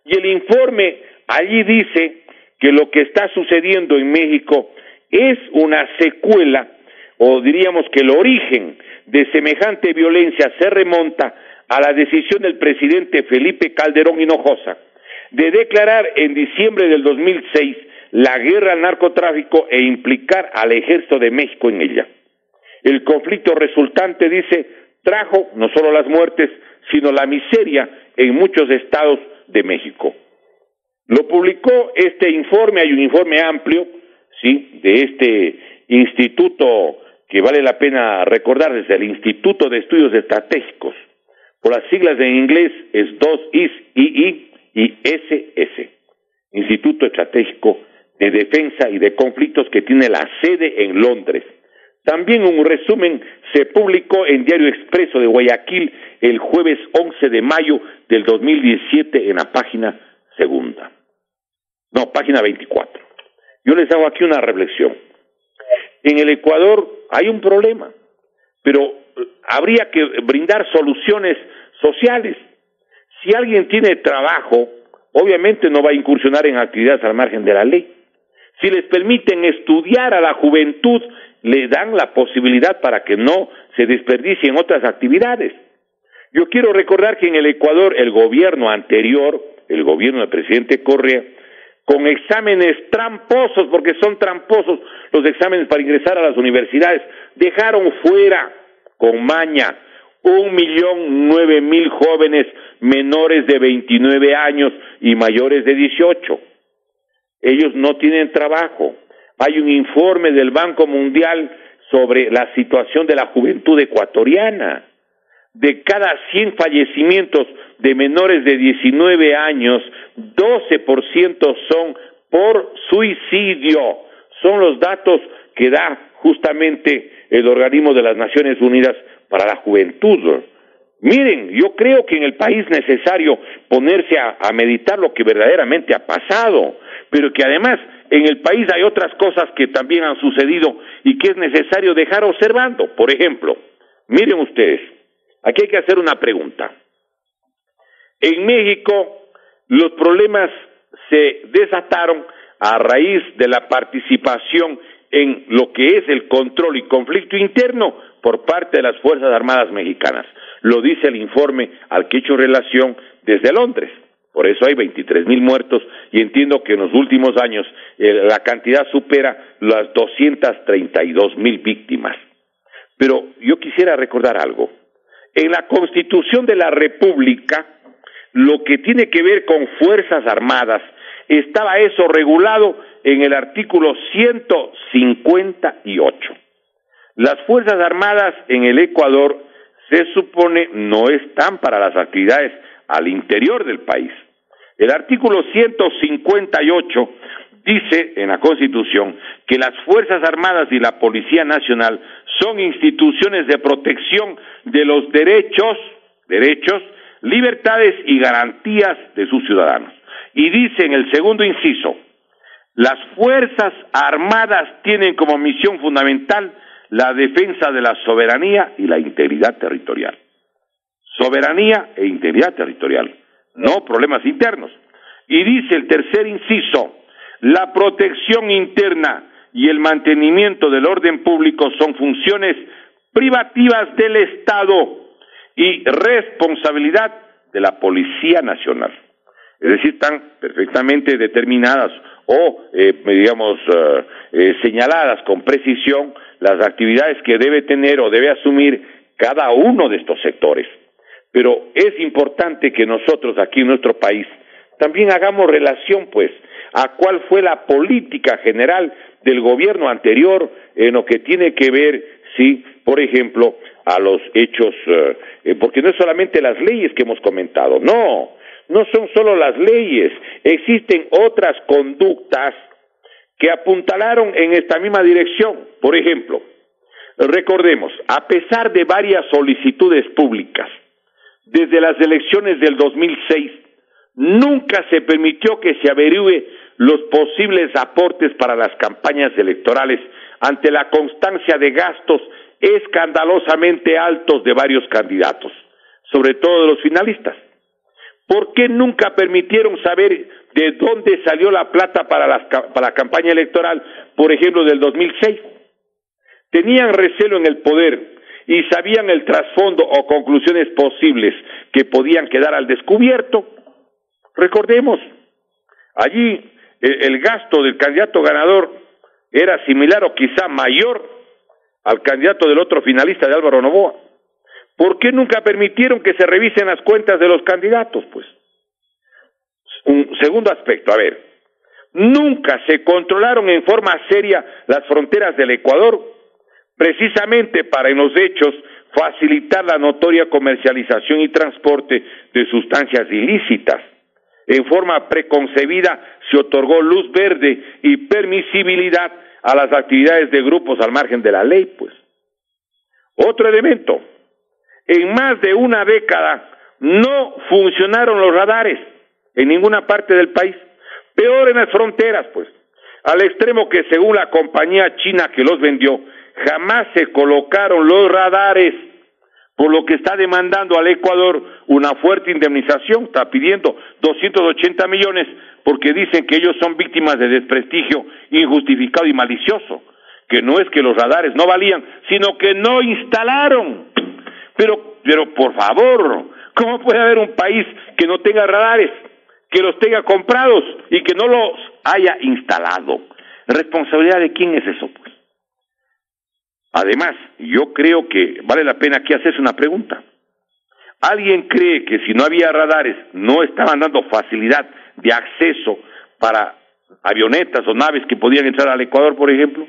Y el informe allí dice que lo que está sucediendo en México es una secuela, o diríamos que el origen de semejante violencia se remonta a la decisión del presidente Felipe Calderón Hinojosa de declarar en diciembre del 2006 la guerra al narcotráfico e implicar al Ejército de México en ella. El conflicto resultante, dice, trajo no solo las muertes, sino la miseria en muchos estados de México. Lo publicó este informe, hay un informe amplio, sí, de este instituto que vale la pena recordar, desde el Instituto de Estudios Estratégicos. Por las siglas en inglés es 2IS, II y SS, Instituto Estratégico de Defensa y de Conflictos, que tiene la sede en Londres. También un resumen se publicó en Diario Expreso de Guayaquil el jueves 11 de mayo del 2017 en la página 24. Yo les hago aquí una reflexión. En el Ecuador hay un problema, pero habría que brindar soluciones sociales. Si alguien tiene trabajo, obviamente no va a incursionar en actividades al margen de la ley. Si les permiten estudiar a la juventud, le dan la posibilidad para que no se desperdicie en otras actividades. Yo quiero recordar que en el Ecuador el gobierno anterior, el gobierno del presidente Correa, con exámenes tramposos, porque son tramposos los exámenes para ingresar a las universidades, dejaron fuera con maña 1,009,000 jóvenes menores de 29 años y mayores de 18. Ellos no tienen trabajo. Hay un informe del Banco Mundial sobre la situación de la juventud ecuatoriana. De cada 100 fallecimientos de menores de 19 años, 12% son por suicidio. Son los datos que da justamente el organismo de las Naciones Unidas para la juventud. Miren, yo creo que en el país es necesario ponerse a meditar lo que verdaderamente ha pasado, pero que además en el país hay otras cosas que también han sucedido y que es necesario dejar observando. Por ejemplo, miren ustedes, aquí hay que hacer una pregunta. En México los problemas se desataron a raíz de la participación en lo que es el control y conflicto interno por parte de las Fuerzas Armadas Mexicanas. Lo dice el informe al que he hecho relación desde Londres. Por eso hay 23,000 muertos y entiendo que en los últimos años la cantidad supera las 232,000 víctimas. Pero yo quisiera recordar algo. En la Constitución de la República, lo que tiene que ver con Fuerzas Armadas, estaba eso regulado en el artículo 158. Las Fuerzas Armadas en el Ecuador se supone no están para las actividades al interior del país. El artículo 158 dice en la Constitución que las Fuerzas Armadas y la Policía Nacional son instituciones de protección de los derechos, libertades y garantías de sus ciudadanos. Y dice en el segundo inciso, las Fuerzas Armadas tienen como misión fundamental la defensa de la soberanía y la integridad territorial. Soberanía e integridad territorial, no problemas internos. Y dice el tercer inciso, la protección interna y el mantenimiento del orden público son funciones privativas del Estado y responsabilidad de la Policía Nacional. Es decir, están perfectamente determinadas o, señaladas con precisión las actividades que debe tener o debe asumir cada uno de estos sectores. Pero es importante que nosotros aquí en nuestro país también hagamos relación, pues, a cuál fue la política general del gobierno anterior en lo que tiene que ver, sí, por ejemplo, a los hechos, porque no es solamente las leyes que hemos comentado, no son solo las leyes, existen otras conductas que apuntalaron en esta misma dirección. Por ejemplo, recordemos, a pesar de varias solicitudes públicas, desde las elecciones del 2006, nunca se permitió que se averigüe los posibles aportes para las campañas electorales ante la constancia de gastos escandalosamente altos de varios candidatos, sobre todo de los finalistas. ¿Por qué nunca permitieron saber de dónde salió la plata para la campaña electoral, por ejemplo, del 2006? Tenían recelo en el poder y sabían el trasfondo o conclusiones posibles que podían quedar al descubierto. Recordemos, allí el gasto del candidato ganador era similar o quizá mayor al candidato del otro finalista de Álvaro Noboa. ¿Por qué nunca permitieron que se revisen las cuentas de los candidatos? Pues, un segundo aspecto, nunca se controlaron en forma seria las fronteras del Ecuador, precisamente para en los hechos facilitar la notoria comercialización y transporte de sustancias ilícitas. En forma preconcebida se otorgó luz verde y permisibilidad a las actividades de grupos al margen de la ley, pues. Otro elemento, en más de una década no funcionaron los radares en ninguna parte del país, peor en las fronteras, pues, al extremo que según la compañía china que los vendió, jamás se colocaron los radares, por lo que está demandando al Ecuador una fuerte indemnización, está pidiendo 280 millones porque dicen que ellos son víctimas de desprestigio injustificado y malicioso, que no es que los radares no valían, sino que no instalaron. Pero por favor, ¿cómo puede haber un país que no tenga radares, que los tenga comprados y que no los haya instalado? ¿Responsabilidad de quién es eso, pues? Además, yo creo que vale la pena aquí hacerse una pregunta. ¿Alguien cree que si no había radares no estaban dando facilidad de acceso para avionetas o naves que podían entrar al Ecuador, por ejemplo?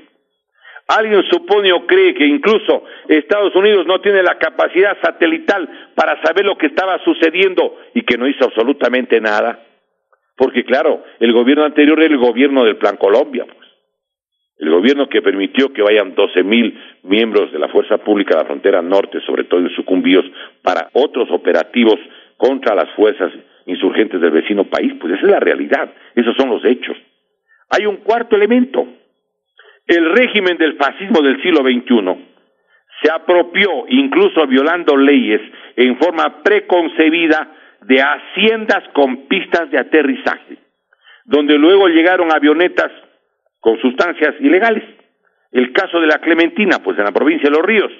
¿Alguien supone o cree que incluso Estados Unidos no tiene la capacidad satelital para saber lo que estaba sucediendo y que no hizo absolutamente nada? Porque claro, el gobierno anterior era el gobierno del Plan Colombia, pues. El gobierno que permitió que vayan 12,000 miembros de la Fuerza Pública a la frontera norte, sobre todo en Sucumbíos, para otros operativos contra las fuerzas insurgentes del vecino país. Pues esa es la realidad, esos son los hechos. Hay un cuarto elemento. El régimen del fascismo del siglo XXI se apropió, incluso violando leyes, en forma preconcebida de haciendas con pistas de aterrizaje, donde luego llegaron avionetas con sustancias ilegales. El caso de la Clementina, pues en la provincia de Los Ríos.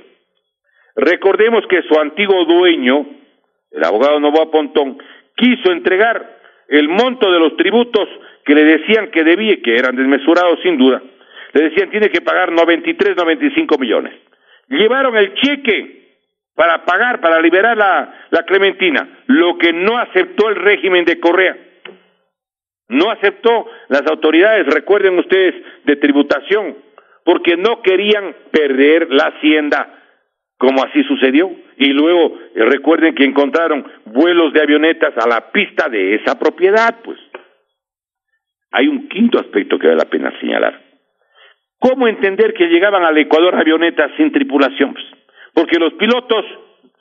Recordemos que su antiguo dueño, el abogado Noboa Pontón, quiso entregar el monto de los tributos que le decían que debía, que eran desmesurados sin duda. Le decían tiene que pagar 95 millones. Llevaron el cheque para pagar, para liberar la Clementina, lo que no aceptó el régimen de Correa. No aceptó las autoridades, recuerden ustedes, de tributación, porque no querían perder la hacienda, como así sucedió, Y luego recuerden que encontraron vuelos de avionetas a la pista de esa propiedad, pues. Hay un quinto aspecto que vale la pena señalar. ¿Cómo entender que llegaban al Ecuador avionetas sin tripulación? Pues, porque los pilotos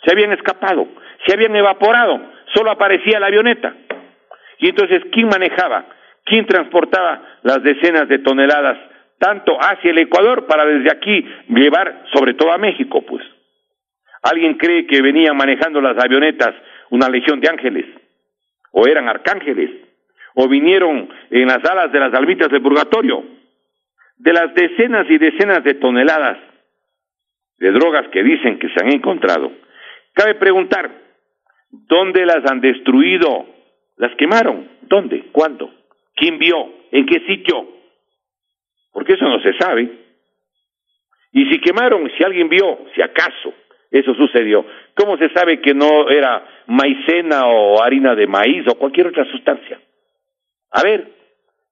se habían escapado, se habían evaporado, solo aparecía la avioneta. Y entonces, ¿quién manejaba? ¿Quién transportaba las decenas de toneladas tanto hacia el Ecuador para desde aquí llevar sobre todo a México, pues? ¿Alguien cree que venían manejando las avionetas una legión de ángeles? ¿O eran arcángeles? ¿O vinieron en las alas de las almitas del purgatorio? De las decenas y decenas de toneladas de drogas que dicen que se han encontrado, cabe preguntar, ¿dónde las han destruido? ¿Las quemaron? ¿Dónde? ¿Cuándo? ¿Quién vio? ¿En qué sitio? Porque eso no se sabe. Y si quemaron, si alguien vio, si acaso eso sucedió, ¿cómo se sabe que no era maicena o harina de maíz o cualquier otra sustancia? A ver,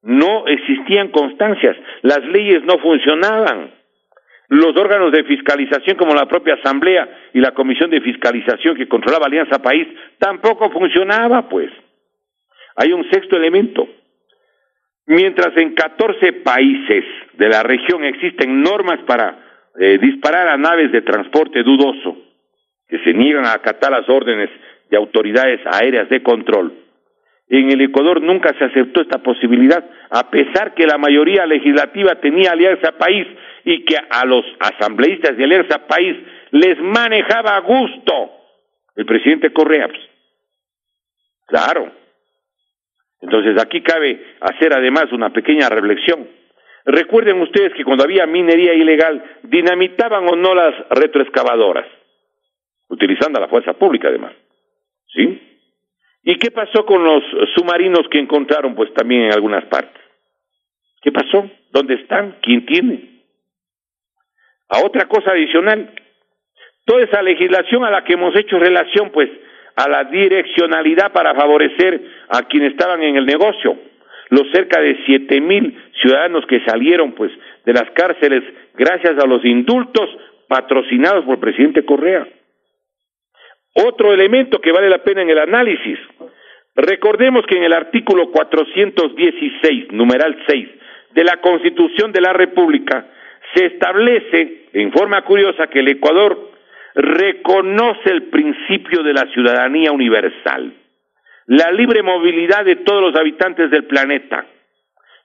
no existían constancias, las leyes no funcionaban. Los órganos de fiscalización como la propia Asamblea y la Comisión de Fiscalización que controlaba Alianza País tampoco funcionaba, pues. Hay un sexto elemento. Mientras en 14 países de la región existen normas para disparar a naves de transporte dudoso, que se niegan a acatar las órdenes de autoridades aéreas de control, en el Ecuador nunca se aceptó esta posibilidad, a pesar que la mayoría legislativa tenía Alianza País y que a los asambleístas de Alianza País les manejaba a gusto el presidente Correa. Pues. Claro. Entonces aquí cabe hacer además una pequeña reflexión. Recuerden ustedes que cuando había minería ilegal, dinamitaban o no las retroexcavadoras, utilizando la fuerza pública además. ¿Sí? ¿Y qué pasó con los submarinos que encontraron pues también en algunas partes? ¿Qué pasó? ¿Dónde están? ¿Quién tiene? A otra cosa adicional, toda esa legislación a la que hemos hecho relación pues a la direccionalidad para favorecer a quienes estaban en el negocio, los cerca de 7,000 ciudadanos que salieron pues de las cárceles gracias a los indultos patrocinados por el presidente Correa. Otro elemento que vale la pena en el análisis, recordemos que en el artículo 416, numeral 6, de la Constitución de la República, se establece en forma curiosa que el Ecuador reconoce el principio de la ciudadanía universal, la libre movilidad de todos los habitantes del planeta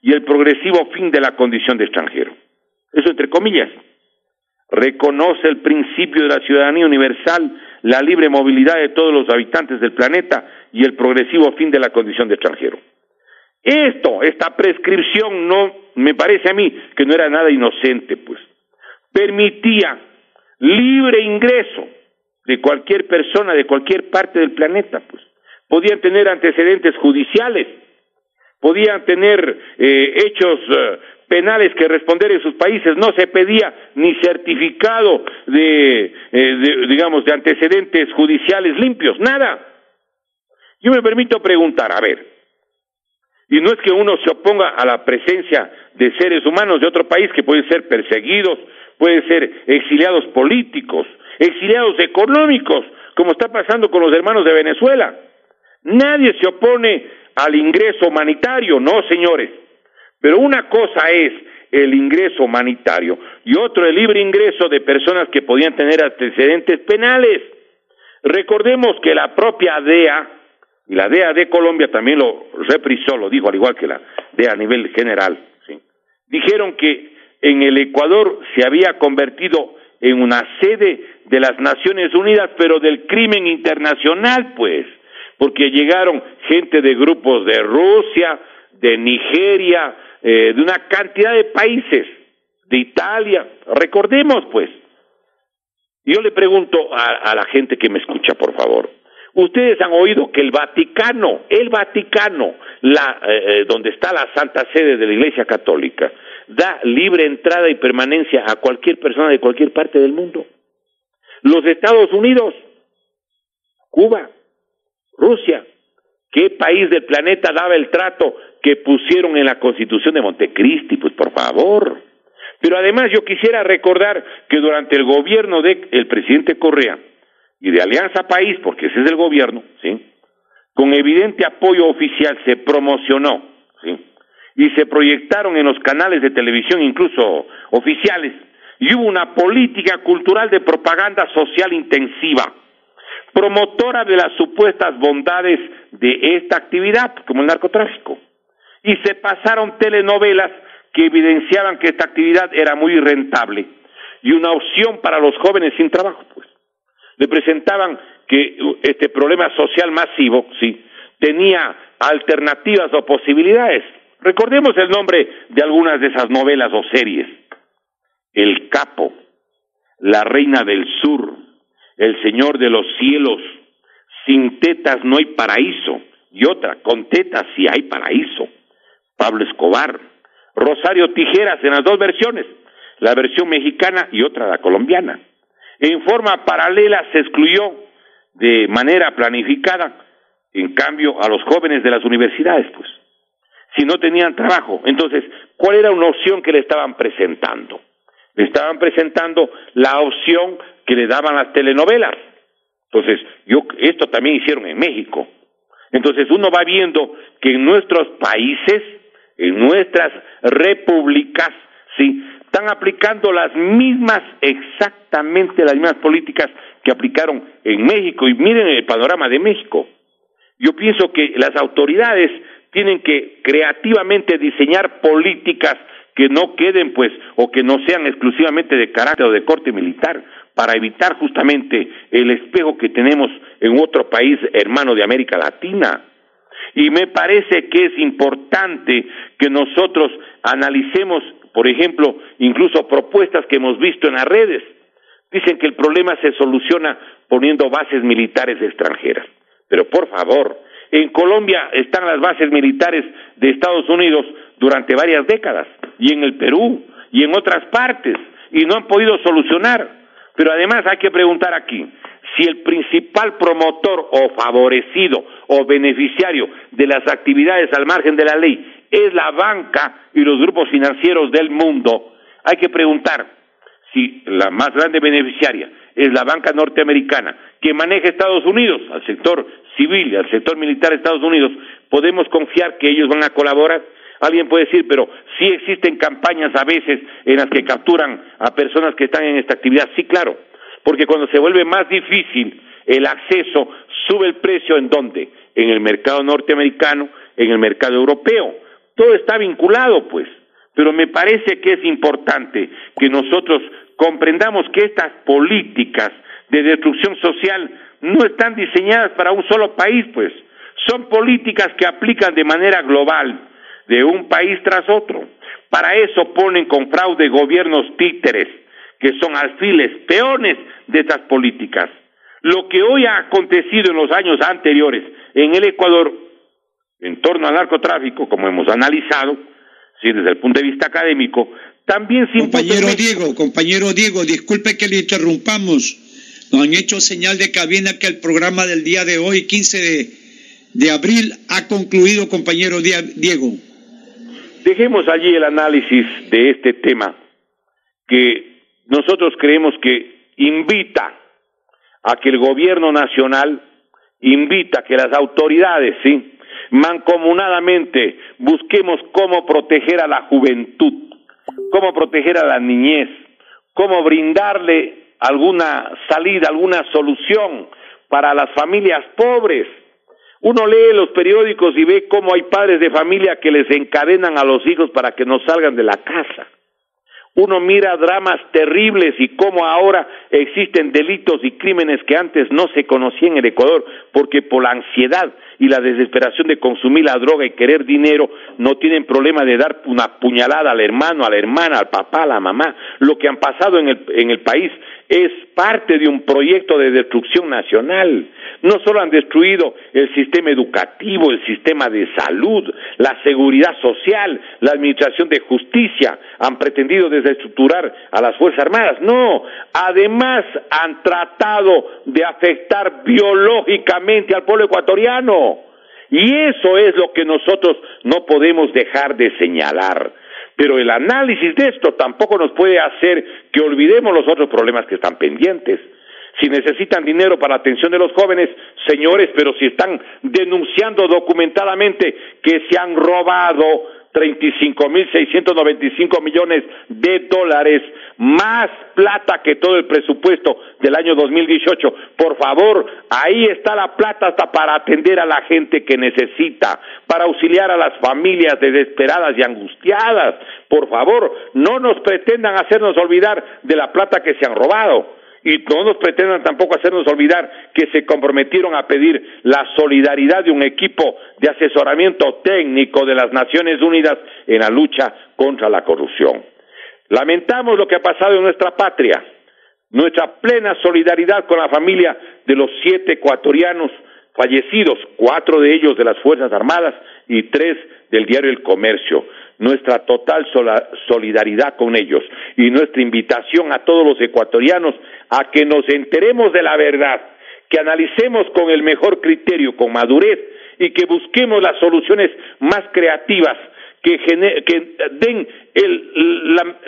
y el progresivo fin de la condición de extranjero. Eso entre comillas. Reconoce el principio de la ciudadanía universal, la libre movilidad de todos los habitantes del planeta y el progresivo fin de la condición de extranjero. Esta prescripción no, me parece a mí que no era nada inocente, pues. Permitía libre ingreso de cualquier persona de cualquier parte del planeta, pues. Podían tener antecedentes judiciales, podían tener hechos penales que responder en sus países, no se pedía ni certificado de antecedentes judiciales limpios, nada. Yo me permito preguntar, a ver, y no es que uno se oponga a la presencia de seres humanos de otro país que pueden ser perseguidos, pueden ser exiliados políticos, exiliados económicos, como está pasando con los hermanos de Venezuela. Nadie se opone al ingreso humanitario, no señores. Pero una cosa es el ingreso humanitario y otro el libre ingreso de personas que podían tener antecedentes penales. Recordemos que la propia DEA, y la DEA de Colombia también lo reprisó, lo dijo al igual que la DEA a nivel general, ¿sí? Dijeron que en el Ecuador se había convertido en una sede de las Naciones Unidas, pero del crimen internacional, pues, porque llegaron gente de grupos de Rusia, de Nigeria, de una cantidad de países, de Italia, recordemos pues. Yo le pregunto a la gente que me escucha, por favor, ustedes han oído que el Vaticano, donde está la Santa Sede de la Iglesia Católica, da libre entrada y permanencia a cualquier persona de cualquier parte del mundo. Los Estados Unidos, Cuba, Rusia, ¿qué país del planeta daba el trato que pusieron en la Constitución de Montecristi? Pues por favor. Pero además yo quisiera recordar que durante el gobierno del presidente Correa y de Alianza País, porque ese es el gobierno, ¿sí?, con evidente apoyo oficial se promocionó, ¿sí?, y se proyectaron en los canales de televisión, incluso oficiales, y hubo una política cultural de propaganda social intensiva, promotora de las supuestas bondades de esta actividad, como el narcotráfico, y se pasaron telenovelas que evidenciaban que esta actividad era muy rentable y una opción para los jóvenes sin trabajo, pues. Le presentaban que este problema social masivo, sí, tenía alternativas o posibilidades. Recordemos el nombre de algunas de esas novelas o series: El Capo, La Reina del Sur, El Señor de los Cielos, Sin tetas no hay paraíso, y otra, Con tetas sí hay paraíso, Pablo Escobar, Rosario Tijeras, en las dos versiones, la versión mexicana y otra la colombiana. En forma paralela se excluyó de manera planificada, en cambio, a los jóvenes de las universidades, pues, si no tenían trabajo. Entonces, ¿cuál era una opción que le estaban presentando? Le estaban presentando la opción que le daban las telenovelas. Entonces, esto también hicieron en México. Entonces, uno va viendo que en nuestros países, en nuestras repúblicas, sí, están aplicando exactamente las mismas políticas que aplicaron en México. Y miren el panorama de México. Yo pienso que las autoridades tienen que creativamente diseñar políticas que no queden, pues, o que no sean exclusivamente de carácter o de corte militar, para evitar justamente el espejo que tenemos en otro país hermano de América Latina. Y me parece que es importante que nosotros analicemos, por ejemplo, incluso propuestas que hemos visto en las redes. Dicen que el problema se soluciona poniendo bases militares extranjeras. Pero por favor, en Colombia están las bases militares de Estados Unidos durante varias décadas, y en el Perú, y en otras partes, y no han podido solucionar. Pero además hay que preguntar aquí, si el principal promotor o favorecido o beneficiario de las actividades al margen de la ley es la banca y los grupos financieros del mundo, hay que preguntar si la más grande beneficiaria es la banca norteamericana, que maneja Estados Unidos, al sector civil y al sector militar de Estados Unidos. ¿Podemos confiar que ellos van a colaborar? Alguien puede decir, pero sí existen campañas a veces en las que capturan a personas que están en esta actividad. Sí, claro, porque cuando se vuelve más difícil el acceso, sube el precio. ¿En dónde? En el mercado norteamericano, en el mercado europeo. Todo está vinculado, pues. Pero me parece que es importante que nosotros comprendamos que estas políticas de destrucción social no están diseñadas para un solo país, pues. Son políticas que aplican de manera global, de un país tras otro. Para eso ponen con fraude gobiernos títeres, que son alfiles, peones de estas políticas. Lo que hoy ha acontecido en los años anteriores en el Ecuador, en torno al narcotráfico, como hemos analizado, sí, desde el punto de vista académico, también se Compañero Diego, disculpe que le interrumpamos. Nos han hecho señal de cabina que el programa del día de hoy, 15 de abril, ha concluido, compañero Diego. Dejemos allí el análisis de este tema, que nosotros creemos que invita a que el gobierno nacional, invita a que las autoridades, sí, mancomunadamente busquemos cómo proteger a la juventud, cómo proteger a la niñez, cómo brindarle alguna salida, alguna solución para las familias pobres. Uno lee los periódicos y ve cómo hay padres de familia que les encadenan a los hijos para que no salgan de la casa. Uno mira dramas terribles y cómo ahora existen delitos y crímenes que antes no se conocían en el Ecuador, porque por la ansiedad y la desesperación de consumir la droga y querer dinero, no tienen problema de dar una puñalada al hermano, a la hermana, al papá, a la mamá. Lo que han pasado en el país es parte de un proyecto de destrucción nacional. No solo han destruido el sistema educativo, el sistema de salud, la seguridad social, la administración de justicia, han pretendido desestructurar a las Fuerzas Armadas. No, además han tratado de afectar biológicamente al pueblo ecuatoriano. Y eso es lo que nosotros no podemos dejar de señalar. Pero el análisis de esto tampoco nos puede hacer que olvidemos los otros problemas que están pendientes. Si necesitan dinero para la atención de los jóvenes, señores, pero si están denunciando documentadamente que se han robado 35.695 millones de dólares, más plata que todo el presupuesto del año 2018. Por favor, ahí está la plata hasta para atender a la gente que necesita, para auxiliar a las familias desesperadas y angustiadas. Por favor, no nos pretendan hacernos olvidar de la plata que se han robado. Y no nos pretendan tampoco hacernos olvidar que se comprometieron a pedir la solidaridad de un equipo de asesoramiento técnico de las Naciones Unidas en la lucha contra la corrupción. Lamentamos lo que ha pasado en nuestra patria. Nuestra plena solidaridad con la familia de los 7 ecuatorianos fallecidos, 4 de ellos de las Fuerzas Armadas y 3 del diario El Comercio. Nuestra total solidaridad con ellos y nuestra invitación a todos los ecuatorianos a que nos enteremos de la verdad, que analicemos con el mejor criterio, con madurez, y que busquemos las soluciones más creativas que den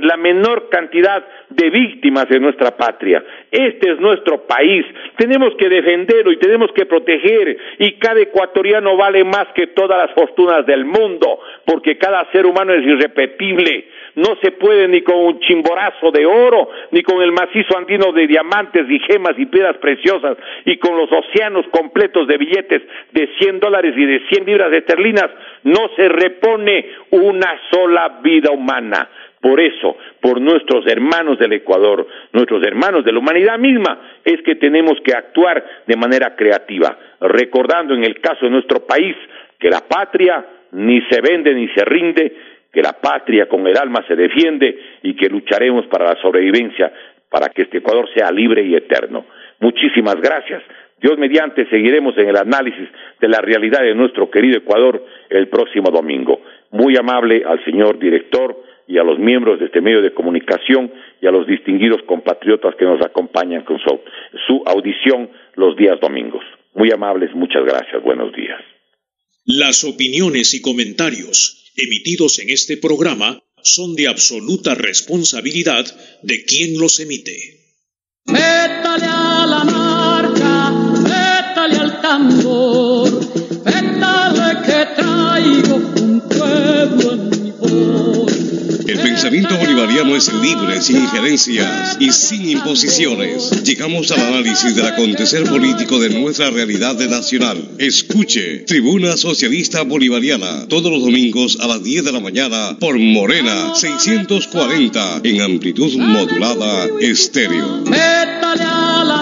la menor cantidad de víctimas de nuestra patria. Este es nuestro país, tenemos que defenderlo y tenemos que proteger, y cada ecuatoriano vale más que todas las fortunas del mundo, porque cada ser humano es irrepetible. No se puede ni con un chimborazo de oro, ni con el macizo andino de diamantes y gemas y piedras preciosas, y con los océanos completos de billetes de $100 y de 100 libras esterlinas, no se repone una sola vida humana. Por eso, por nuestros hermanos del Ecuador, nuestros hermanos de la humanidad misma, es que tenemos que actuar de manera creativa, recordando en el caso de nuestro país que la patria ni se vende ni se rinde, que la patria con el alma se defiende y que lucharemos para la sobrevivencia, para que este Ecuador sea libre y eterno. Muchísimas gracias. Dios mediante seguiremos en el análisis de la realidad de nuestro querido Ecuador el próximo domingo. Muy amable al señor director y a los miembros de este medio de comunicación y a los distinguidos compatriotas que nos acompañan con su audición los días domingos. Muy amables, muchas gracias. Buenos días. Las opiniones y comentarios emitidos en este programa son de absoluta responsabilidad de quien los emite. Métale a la marcha, métale al tambor, métale que traigo un pueblo en mi voz. El pensamiento bolivariano es libre, sin injerencias y sin imposiciones. Llegamos al análisis del acontecer político de nuestra realidad nacional. Escuche Tribuna Socialista Bolivariana todos los domingos a las 10 de la mañana por Morena 640 en amplitud modulada estéreo. Métale a la